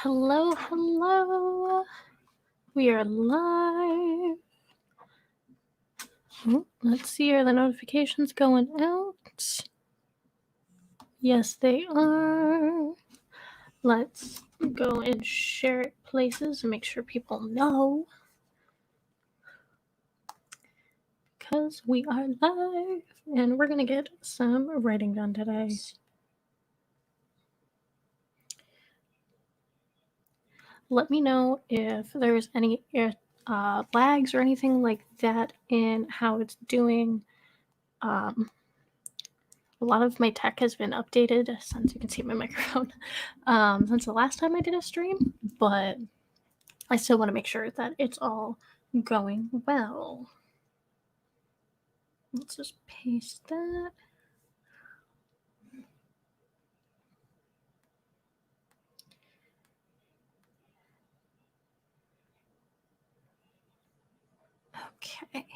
Hello, hello. We are live. Let's see, are the notifications going out? Yes, they are. Let's go and share it places and make sure people know. Because we are live and we're going to get some writing done today. Let me know if there's any lags or anything like that in how it's doing. A lot of my tech has been updated, since you can see my microphone, since the last time I did a stream, but I still want to make sure that it's all going well. Let's just paste that. Okay.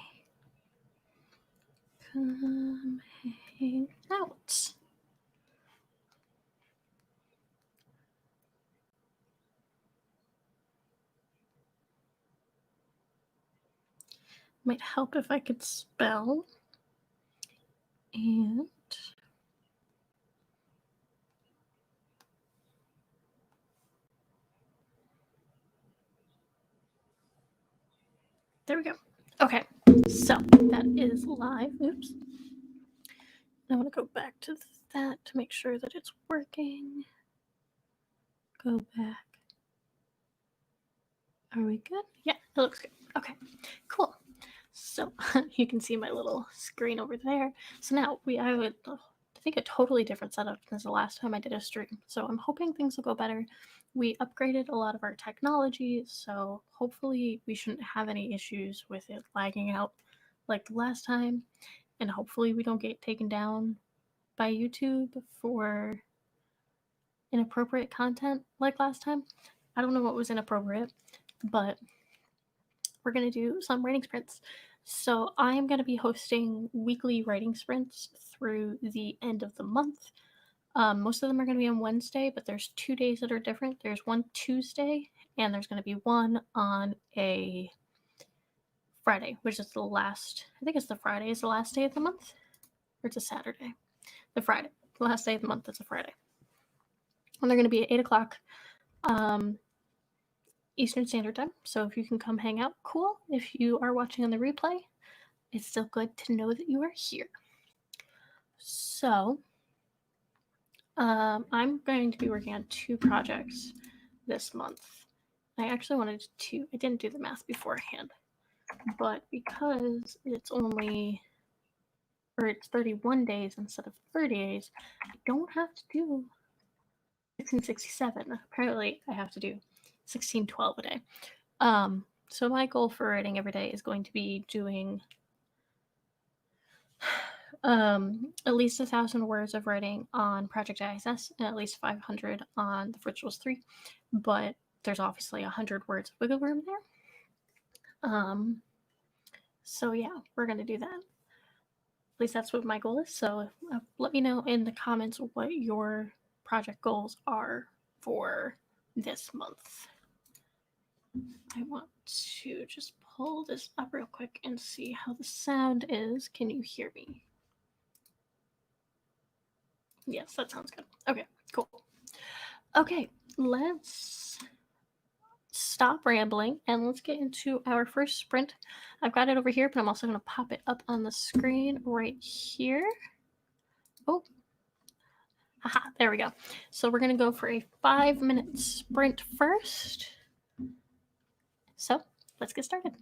Come hang out. Might help if I could spell. And there we go. Okay, so that is live. Oops. I want to go back to that to make sure that it's working. Go back. Are we good? Yeah, it looks good. Okay, cool. So you can see my little screen over there. So now I have I think a totally different setup than the last time I did a stream. So I'm hoping things will go better. We upgraded a lot of our technology, so hopefully we shouldn't have any issues with it lagging out like the last time. And hopefully we don't get taken down by YouTube for inappropriate content like last time. I don't know what was inappropriate, but we're going to do some writing sprints. So I am going to be hosting weekly writing sprints through the end of the month. Most of them are going to be on Wednesday, but there's 2 days that are different. There's one Tuesday, and there's going to be one on a Friday, which is the last, I think it's the Friday is the last day of the month, or it's a Saturday. The Friday, the last day of the month, it's a Friday. And they're going to be at 8 o'clock Eastern Standard Time. So if you can come hang out, cool. If you are watching on the replay, it's still good to know that you are here. So I'm going to be working on 2 projects this month. I actually wanted to, I didn't do the math beforehand, but because it's 31 days instead of 30 days, I don't have to do 1667. Apparently I have to do 1612 a day. So my goal for writing every day is going to be doing at least 1,000 words of writing on Project ISS and at least 500 on the Virtuals 3, but there's obviously 100 words of wiggle room there. So yeah, we're gonna do that. At least that's what my goal is. So let me know in the comments what your project goals are for this month. I want to just pull this up real quick and see how the sound is. Can you hear me? Yes, that sounds good. Okay, cool. Okay, let's stop rambling and let's get into our first sprint. I've got it over here, but I'm also going to pop it up on the screen right here. Oh, haha, there we go. So we're going to go for a 5-minute sprint first. So let's get started.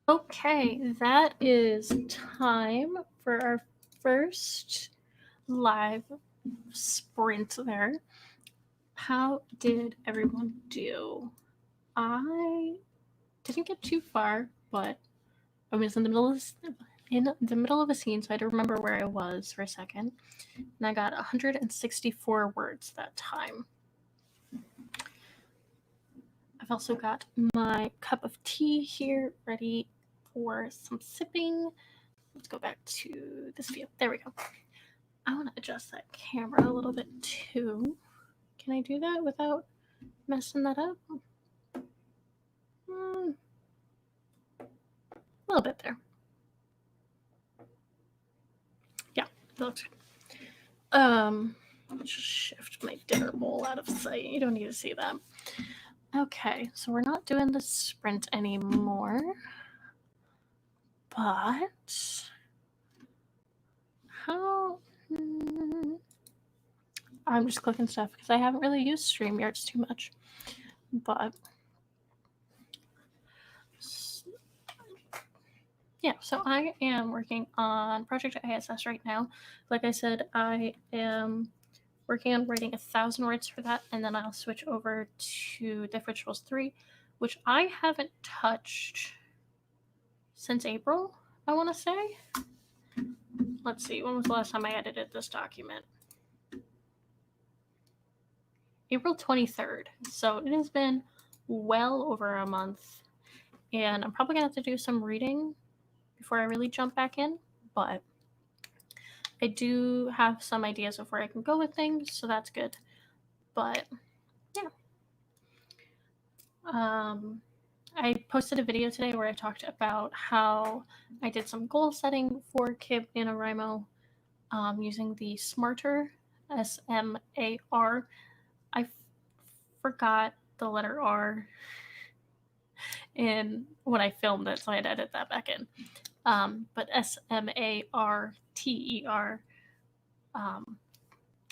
Okay, that is time for our first live sprint there. How did everyone do? I didn't get too far, but I was in the middle of a scene, so I had to remember where I was for a second. And I got 164 words that time. I've also got my cup of tea here ready for some sipping. Let's go back to this view. There we go. I want to adjust that camera a little bit too. Can I do that without messing that up? A little bit there. Yeah, that looks good. Let's just shift my dinner bowl out of sight. You don't need to see that. Okay, so we're not doing the sprint anymore. But how? I'm just clicking stuff because I haven't really used StreamYards too much. But yeah, so I am working on Project ISS right now. Like I said, I am working on writing 1,000 words for that, and then I'll switch over to Death Rituals 3, which I haven't touched since April, I want to say. Let's see, when was the last time I edited this document? April 23rd. So it has been well over a month, and I'm probably going to have to do some reading before I really jump back in, but I do have some ideas of where I can go with things, so that's good. But yeah. I posted a video today where I talked about how I did some goal setting for Kib Nanowrimo using the Smarter, SMAR. I forgot the letter R in when I filmed it, so I had to edit that back in. But SMARTER,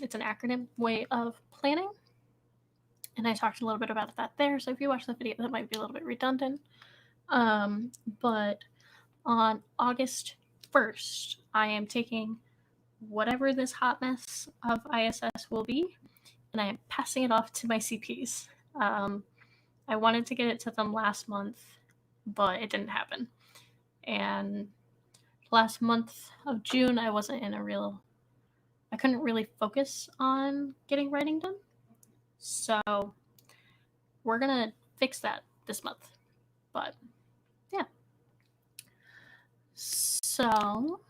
it's an acronym way of planning. And I talked a little bit about that there. So if you watch the video, that might be a little bit redundant. But on August 1st, I am taking whatever this hot mess of ISS will be, and I am passing it off to my CPs. I wanted to get it to them last month, but it didn't happen. And last month of June, I couldn't really focus on getting writing done. So we're going to fix that this month. But yeah. So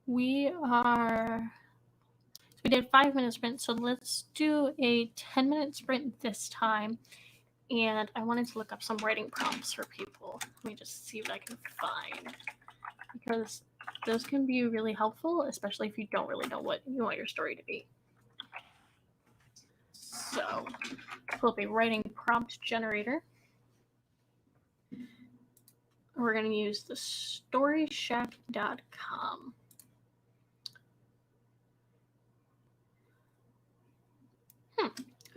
we did 5-minute sprint. So let's do a 10-minute sprint this time. And I wanted to look up some writing prompts for people. Let me just see what I can find. Because those can be really helpful, especially if you don't really know what you want your story to be. So, pull up a writing prompt generator. We're going to use the storyshack.com.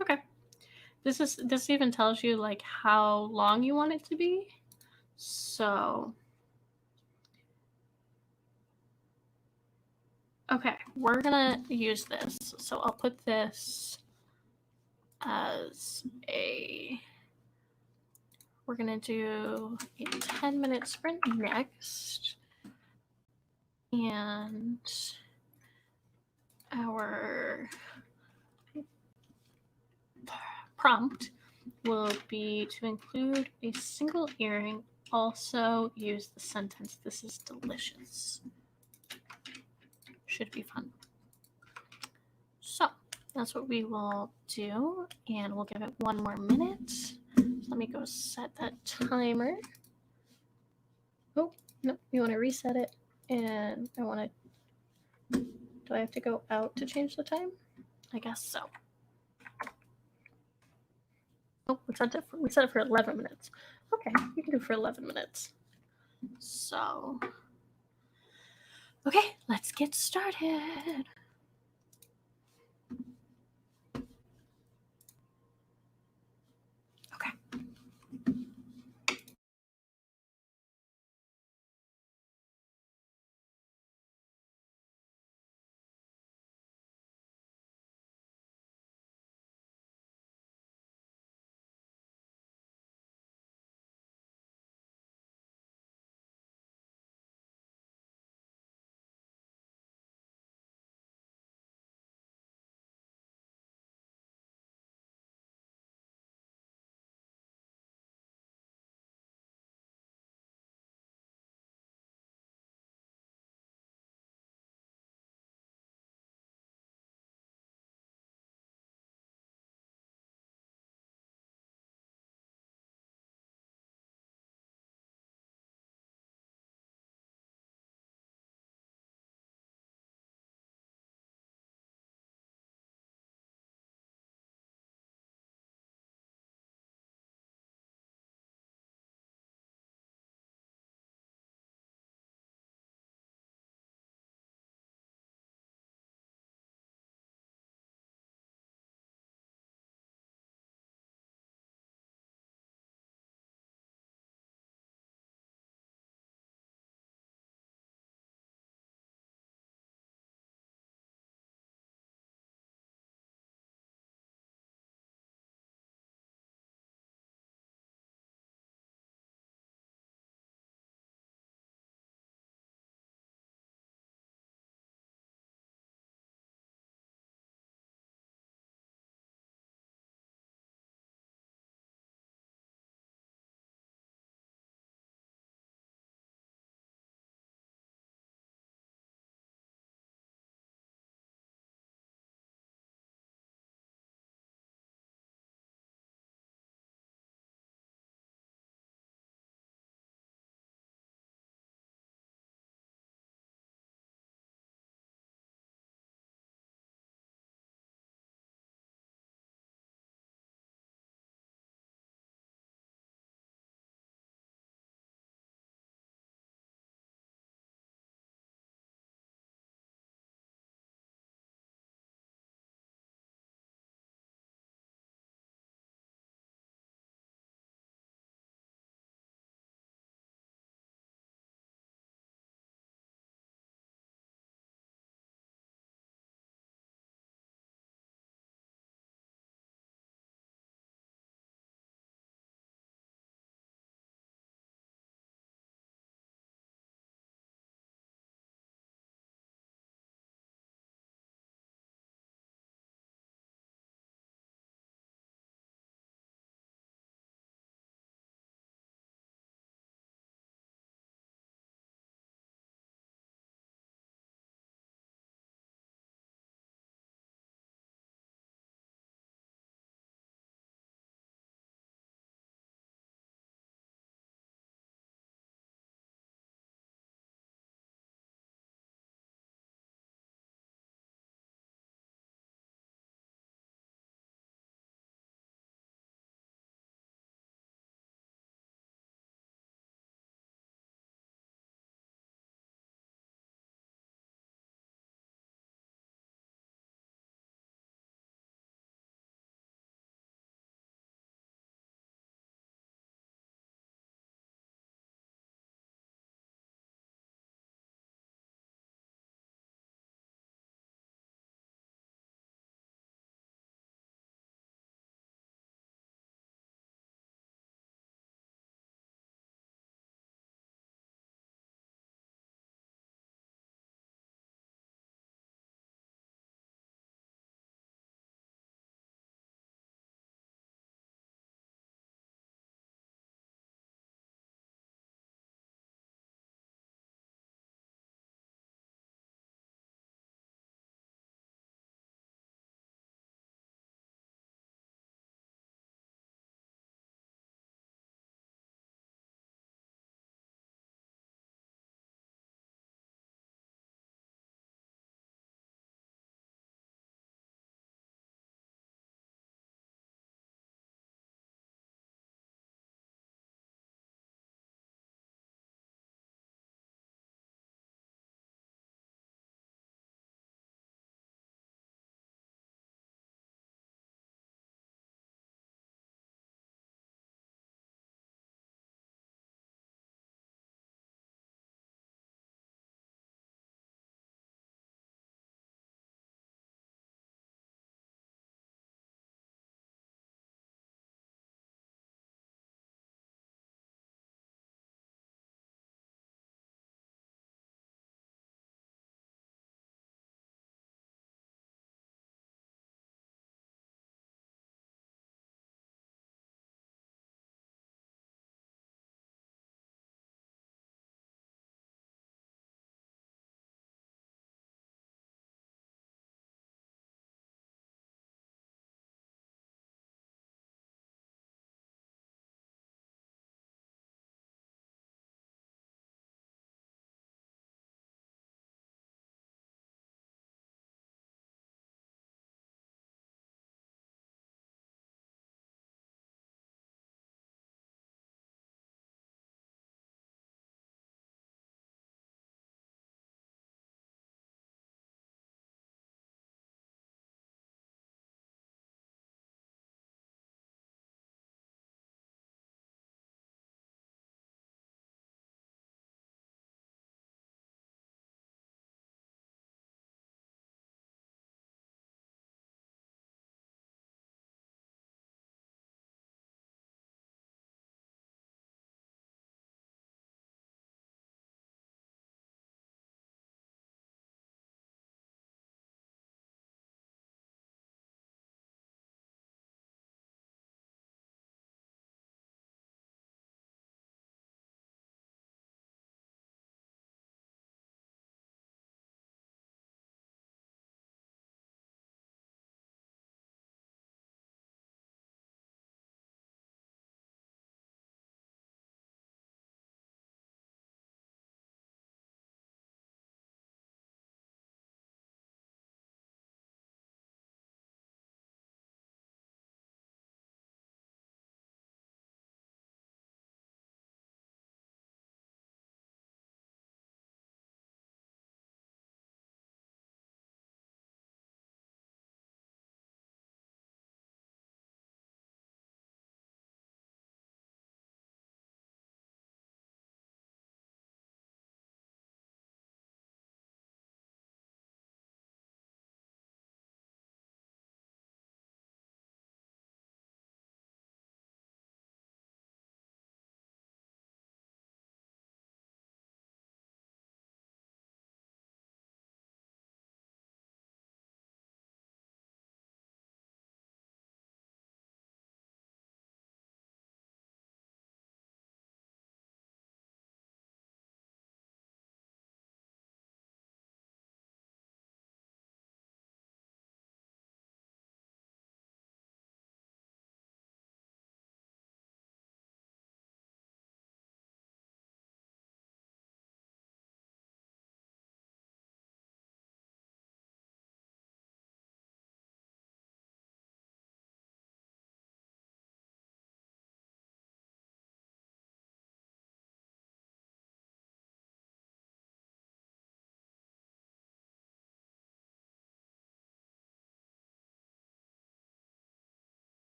Okay. This even tells you like how long you want it to be. So, okay, we're going to use this. So, I'll put this as we're going to do a 10-minute sprint next. And our prompt will be to include a single earring. Also use the sentence, "This is delicious." Should be fun. So that's what we will do, and we'll give it 1 more minute. So let me go set that timer. Oh, no, you want to reset it, and I want to. Do I have to go out to change the time? I guess so. Oh, we set it for 11 minutes. Okay, you can do for 11 minutes. So, okay, let's get started.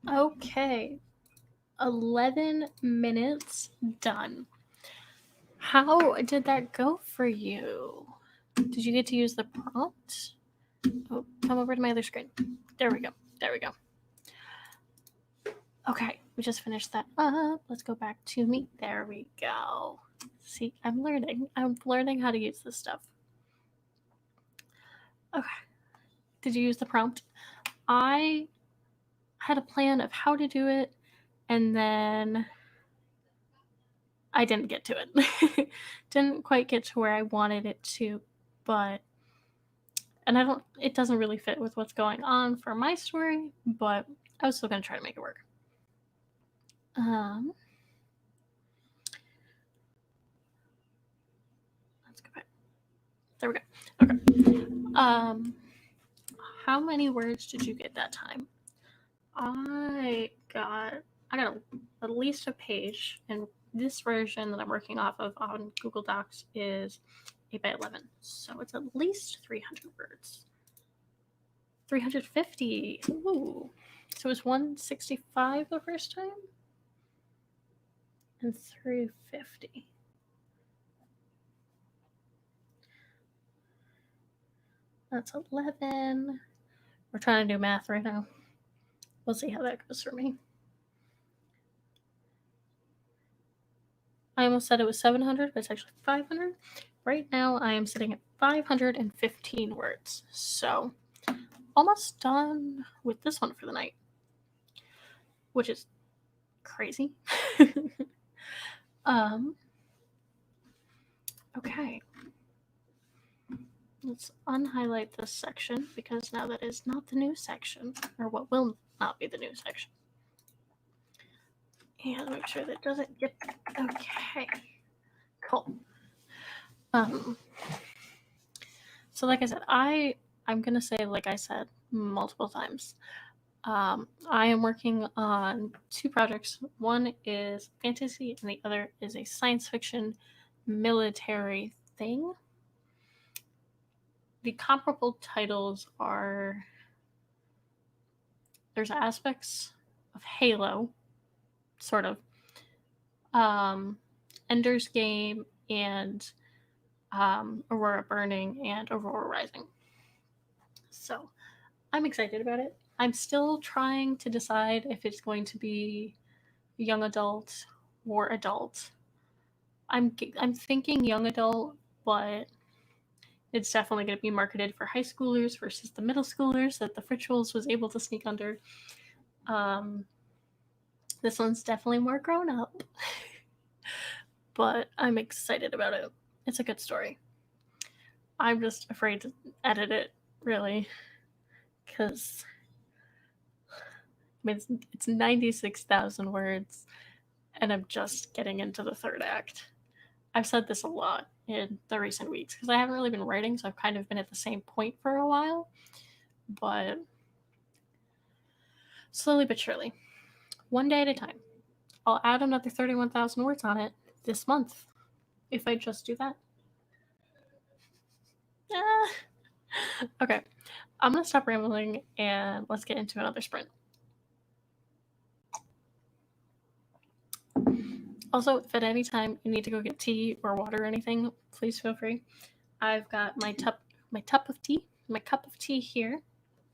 Okay. 11 minutes done. How did that go for you? Did you get to use the prompt? Oh, come over to my other screen. There we go. There we go. Okay, we just finished that up. Let's go back to me. There we go. See, I'm learning. I'm learning how to use this stuff. Okay. Did you use the prompt? I had a plan of how to do it, and then I didn't get to it. Didn't quite get to where I wanted it to, but it doesn't really fit with what's going on for my story, but I was still going to try to make it work. Let's go back. There we go. Okay. How many words did you get that time? I got at least a page, and this version that I'm working off of on Google Docs is 8x11, so it's at least 300 words. 350. Ooh. So it was 165 the first time, and 350. That's 11. We're trying to do math right now. We'll see how that goes for me. I almost said it was 700, but it's actually 500. Right now, I am sitting at 515 words. So, almost done with this one for the night, which is crazy. Okay. Let's unhighlight this section because now that is not the new section, or what will not be the new section. And make sure that doesn't get okay. Cool. So like I said, I'm gonna say, like I said multiple times, I am working on 2 projects. One is fantasy, and the other is a science fiction military thing. The comparable titles are there's aspects of Halo, sort of, Ender's Game, and Aurora Burning and Aurora Rising. So I'm excited about it. I'm still trying to decide if it's going to be young adult or adult. I'm thinking young adult, but it's definitely going to be marketed for high schoolers versus the middle schoolers that the Rituals was able to sneak under. This one's definitely more grown up, but I'm excited about it. It's a good story. I'm just afraid to edit it, really, because it's 96,000 words, and I'm just getting into the 3rd act. I've said this a lot in the recent weeks because I haven't really been writing, so I've kind of been at the same point for a while. But slowly but surely, one day at a time. I'll add another 31,000 words on it this month if I just do that. Okay, I'm going to stop rambling and let's get into another sprint. Also, if at any time you need to go get tea or water or anything, please feel free. I've got my cup of tea here,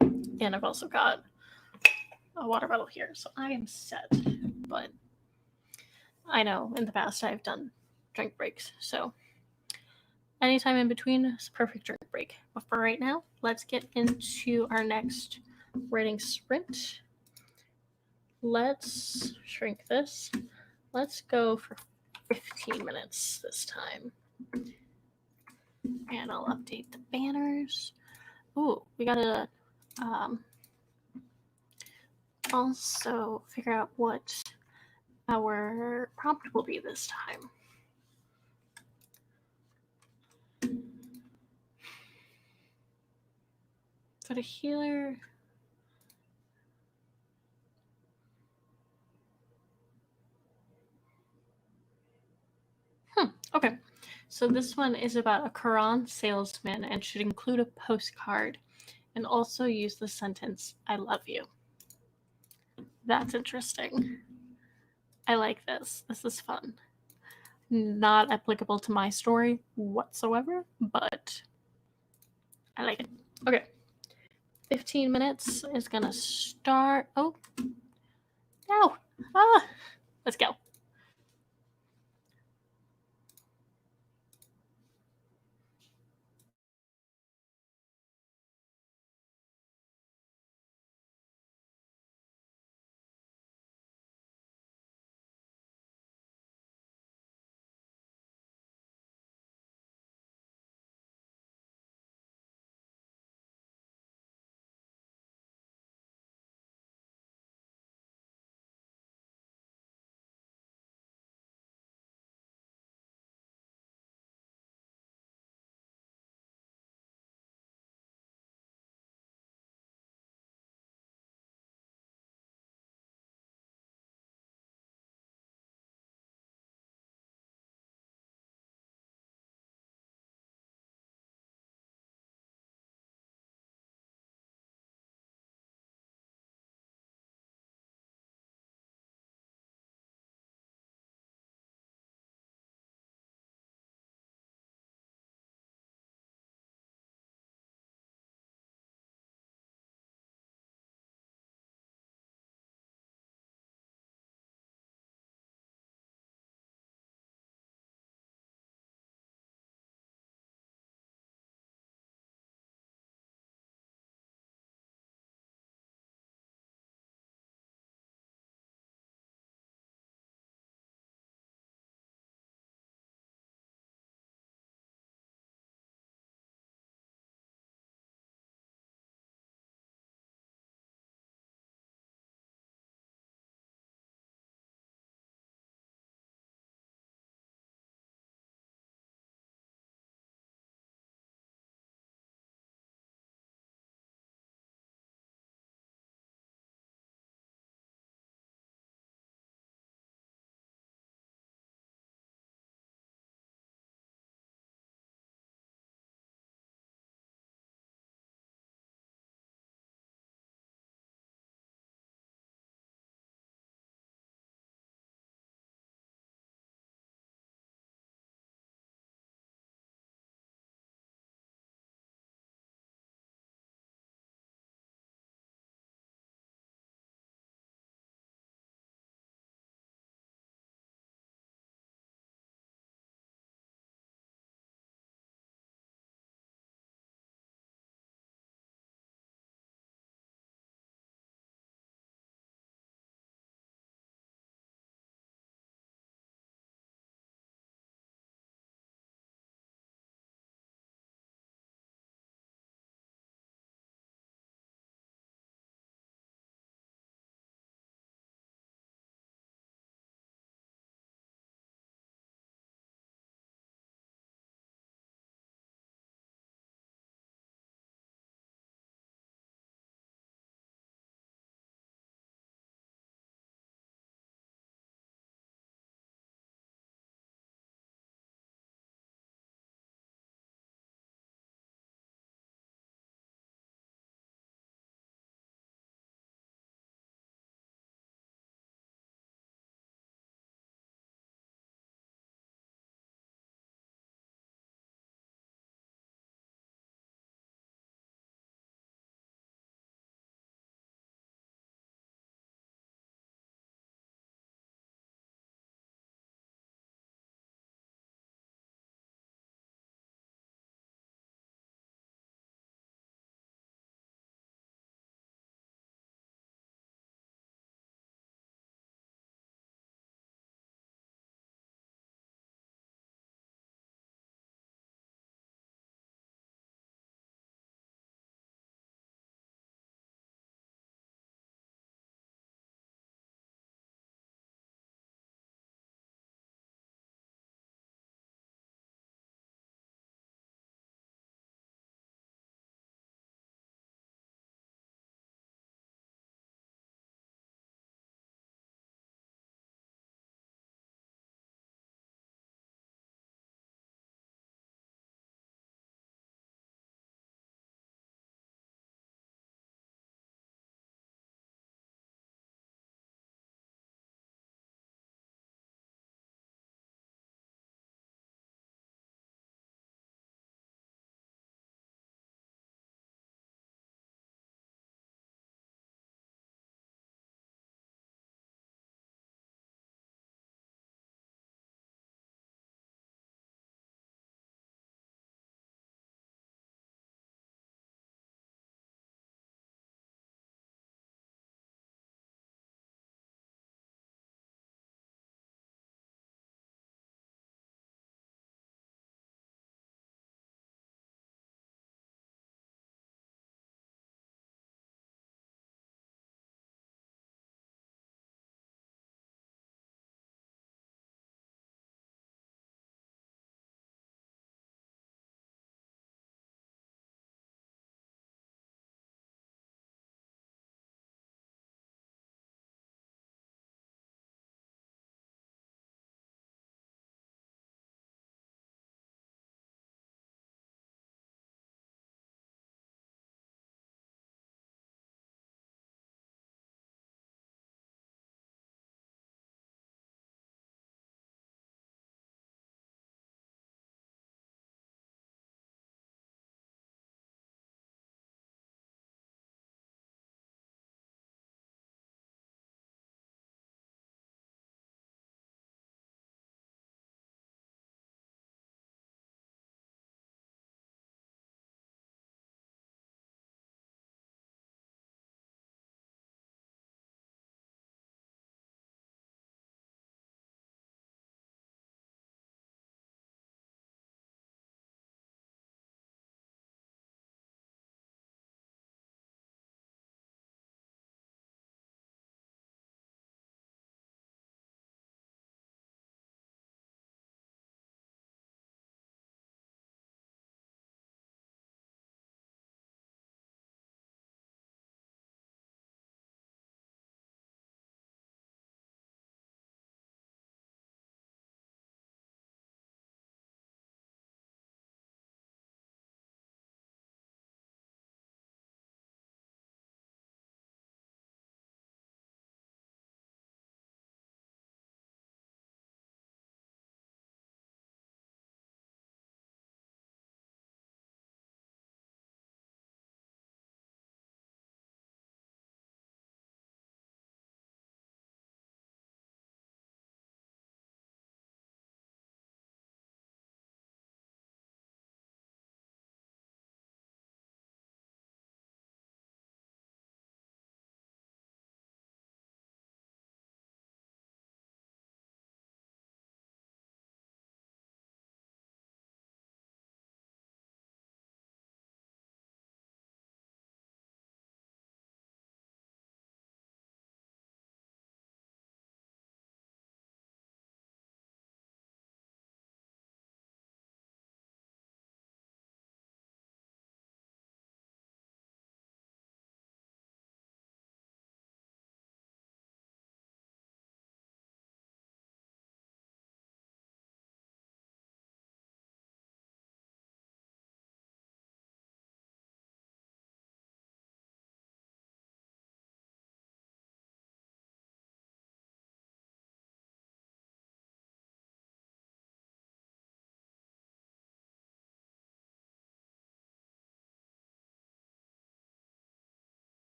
and I've also got a water bottle here, so I am set. But I know in the past I've done drink breaks, so anytime in between is a perfect drink break. But for right now, let's get into our next writing sprint. Let's shrink this. Let's go for 15 minutes this time. And I'll update the banners. Ooh, we gotta also figure out what our prompt will be this time. For the healer, okay. So this one is about a Quran salesman and should include a postcard and also use the sentence, I love you. That's interesting. I like this. This is fun. Not applicable to my story whatsoever, but I like it. Okay. 15 minutes is gonna start. Oh, no. Let's go.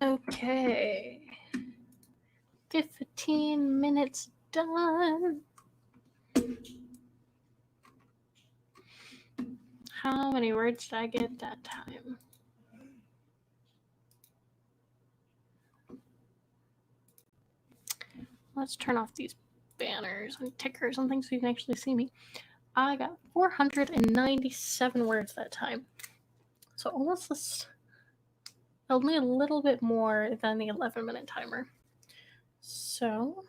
Okay. 15 minutes done. How many words did I get that time? Let's turn off these banners and tickers and things so you can actually see me. I got 497 words that time. So almost this, only a little bit more than the 11-minute timer. So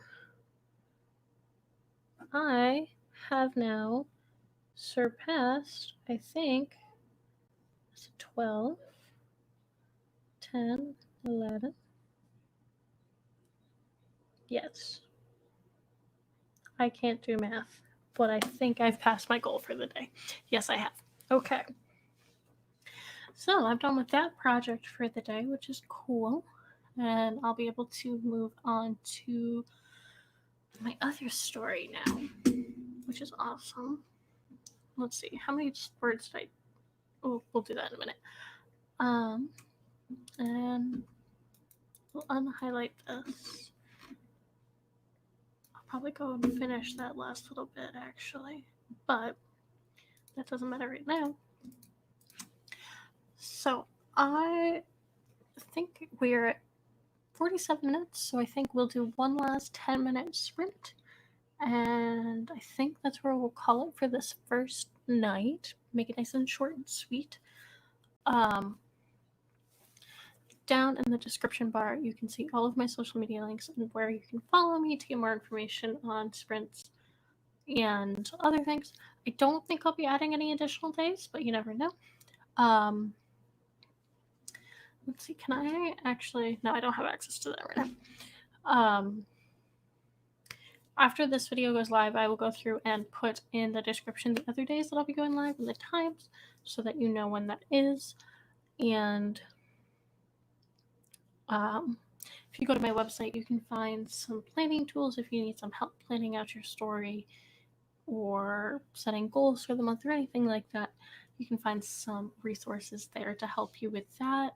I have now surpassed, I think, 12, 10, 11. Yes. I can't do math, but I think I've passed my goal for the day. Yes, I have. Okay. So I'm done with that project for the day, which is cool. And I'll be able to move on to my other story now, which is awesome. Let's see, how many words did I... Oh, we'll do that in a minute. And we'll unhighlight this. I'll probably go and finish that last little bit, actually. But that doesn't matter right now. So I think we're at 47 minutes, so I think we'll do one last 10-minute sprint. And I think that's where we'll call it for this first night. Make it nice and short and sweet. Down in the description bar, you can see all of my social media links and where you can follow me to get more information on sprints and other things. I don't think I'll be adding any additional days, but you never know. Let's see, can I actually... No, I don't have access to that right now. After this video goes live, I will go through and put in the description the other days that I'll be going live and the times so that you know when that is. And if you go to my website, you can find some planning tools if you need some help planning out your story or setting goals for the month or anything like that. You can find some resources there to help you with that.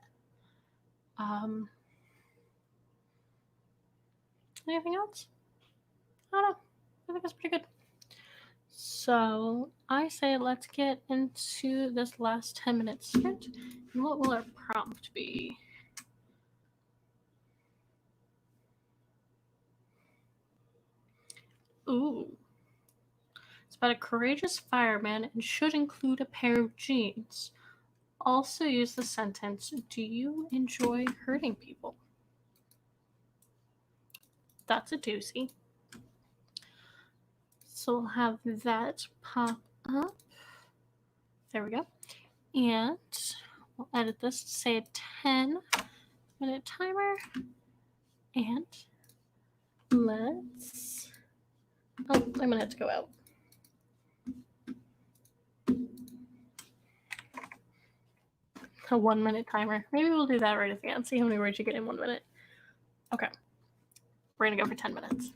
Anything else? I don't know. I think that's pretty good. So I say let's get into this last 10-minute sprint. And what will our prompt be? Ooh. It's about a courageous fireman and should include a pair of jeans. Also use the sentence, do you enjoy hurting people? That's a doozy. So we'll have that pop up. There we go. And we'll edit this to say a 10-minute timer. And let's... Oh, I'm going to have to go out. A 1-minute timer. Maybe we'll do that right at the end. See how many words you get in 1 minute. Okay. We're going to go for 10 minutes.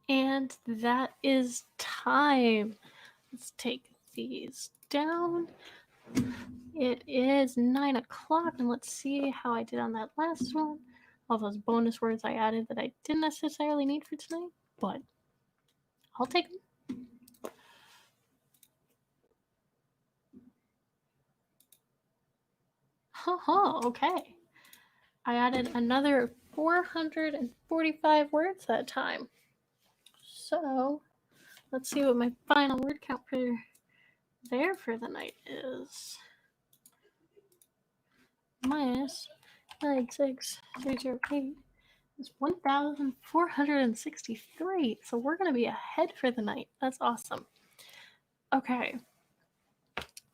And that is time. Let's take these down. It is 9 o'clock, and let's see how I did on that last one. All those bonus words I added that I didn't necessarily need for tonight, but I'll take them. Okay. I added another 445 words that time. So let's see what my final word count for there for the night is. Minus 96308 is 1,463. So we're going to be ahead for the night. That's awesome. Okay.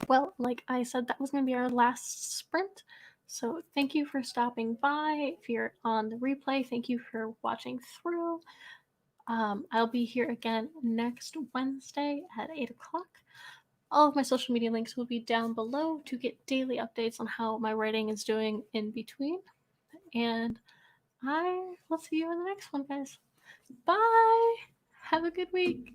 Well, like I said, that was going to be our last sprint. So thank you for stopping by. If you're on the replay, thank you for watching through. I'll be here again next Wednesday at 8 o'clock. All of my social media links will be down below to get daily updates on how my writing is doing in between. And I will see you in the next one, guys. Bye! Have a good week.